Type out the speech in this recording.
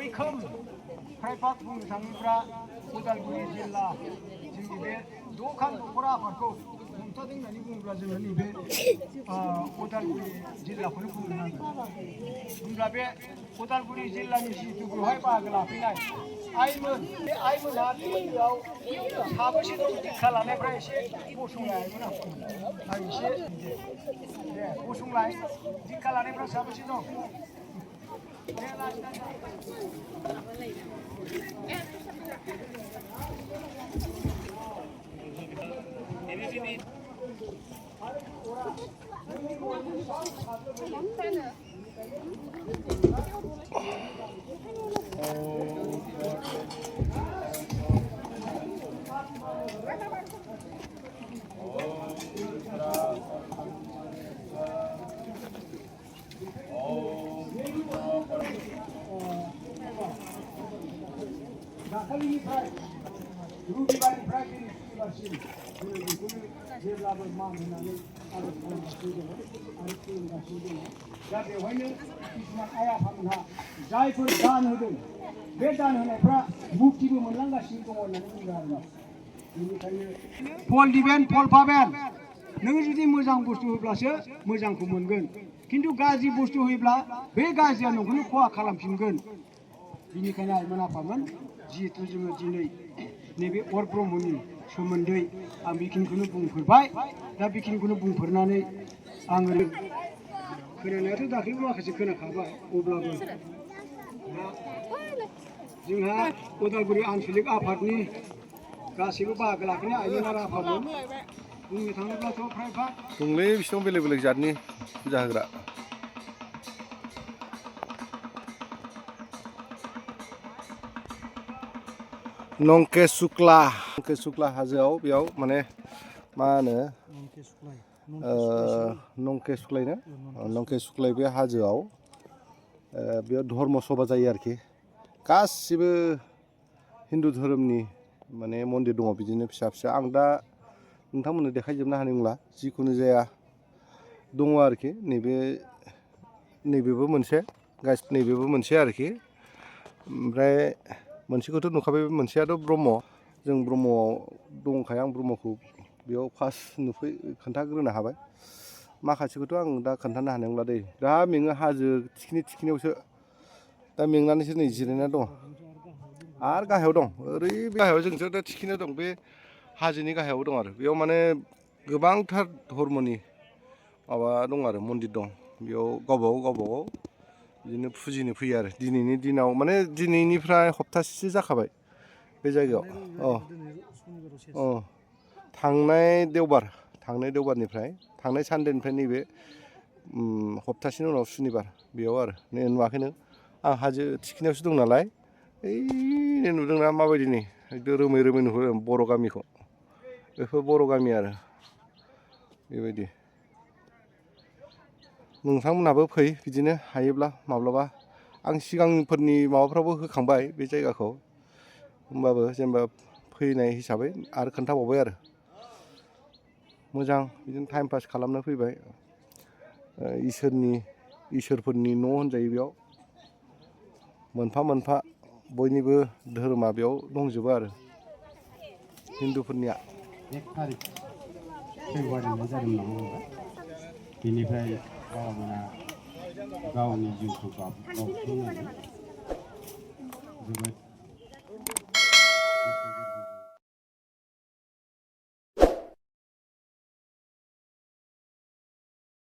मैखोम प्रायपाक बुंनो थाङोब्ला उदालगुरि जिल्ला जोंनि बे दखान दख'रा आफादखौ हमथादों होननानै बुङोब्ला जोङो नैबे उदालगुरि जिल्लाखौनो बुंनो नांगोन। होमब्ला बे उदालगुरि जिल्लानि जिहेतु बेवहाय बाहागो लाफैनाय आइमोन बे आइमोनहा बे बायदियाव साबेसे दं दीक्षा लानायफ्रा एसे गसंलाय आइमोन आं एसे दे गसंलाय दीक्षा लानायफ्रा साबेसे दं? दाखालिनिफ्राय रबिबारनिफ्राय दिनै सुनिबारसिम जोङो बेखौनो जेब्लाबो मान होनानै आरज खालामगासिनो दङ आरो खुलुमगासिनो दङ। दा बेवहायनो किसुमान आइ आफामोनहा जायफोर दान होदों बे दान होनायफ्रा मुक्तिबो मोनलांगासिनो दङ होननानै बुंदों आरो बेनिखायनो फल दिबेन फल पाबेन। नों जुदि मोजां बुस्थु होब्लासो मोजांखौ मोनगोन, खिन्थु गाज्रि बुस्थु होयोब्ला बे गाज्रिया नोंखौनो खहा खालामफिनगोन। बेनिखायनो आइमोन आफामोन जिहेतु जोङो दिनै नैबे अर ब्रह्मनि सोमोन्दै आं बेखिनिखौनो बुंफोरबाय। दा बेखिनिखौनो बुंफोरनानै आङो खोनानायाथ' दाख्लैबो माखासे खोनाखाबाय, अब्लाबो जोंहा उदालगुरि आन्सलिक आफादनि गासैबो बाहागो लाफैनाय आइमोन आरो आफामोन बुंनो थाङोब्लाथ' फ्रायफा दंलै बिसिबां बेलेग बेलेग जातनि फुजा होग्रा। नंकेश शुक्ला हाजोआव बेयाव माने मा होनो नंकेश शुक्लाय बे हाजोआव बेयाव धर्म सभा जायो आरोखि। गासिबो हिन्दु धोरोमनि माने मन्दिर दङ बिदिनो फिसा फिसा। आं दा नोंथांमोननो देखायजोबनो हानाय नंला, जिखुनु जाया दङ आरोखि। नैबेबो मोनसे नैबेबो मोनसे आरोखि। ओमफ्राय मोनसेखौथ' नुखाबाय, मोनसेयाथ' ब्रह्म। जों ब्रह्मआव दंखायो, आं ब्रह्मखौ बेयाव फार्स्ट खोन्थाग्रोनो हाबाय। माखासेखौथ' आं दा खोन्थानो हानाय नंला दै, बिराद मेङो हाजो थिखिनियावसो दा मेंनानैसो नै जिरायना दं। आरो गाहायाव दं, ओरै गाहायाव जोंसो दा थिखिनियाव दं, बे हाजोनि गाहायाव दं आरो बेयाव माने गोबांथार धर्मनि माबा दं आरो मन्दिर दं। बेयाव गावबागाव बिदिनो फुजिनो फैयो आरो दिनैनि दिनाव, माने दिनैनिफ्राय हप्तासेसो जाखाबाय बे जायगायाव। थांनाय देवबारनिफ्राय थांनाय सानडेनिफ्राय नैबे हप्तासेनि उनाव सुनिबार बेयाव आरो नुवाखै नों? आं हाजो थिखिनियावसो दं नालाय, ओइ नुदोंना माबायदि नै एकदम रोमै नुहुरो बर' गामिखौ। बेफोर बर' गामि आरो बेबायदि। नोंथांमोनहाबो फै बिदिनो हायोब्ला माब्लाबा। आं सिगांफोरनि माबाफ्रावबो होखांबाय बे जायगाखौ, होमबाबो जेनेबा फैनाय हिसाबै आरो खोन्थाबावबाय आरो। मोजां बिदिनो टाइम पास खालामनो फैबाय। इसोरफोरनि न' होनजायो बेयाव। मोनफा मोनफा बयनिबो धोरोमा बेयाव दंजोबो आरो हिन्दुफोरनिया। 1 तारिख फेब्रुवारिनिफ्राय जादोंमोन नामा? बेनिफ्राय बाबामोना गावनि जिउखौ बाउसोमनानै जोबोद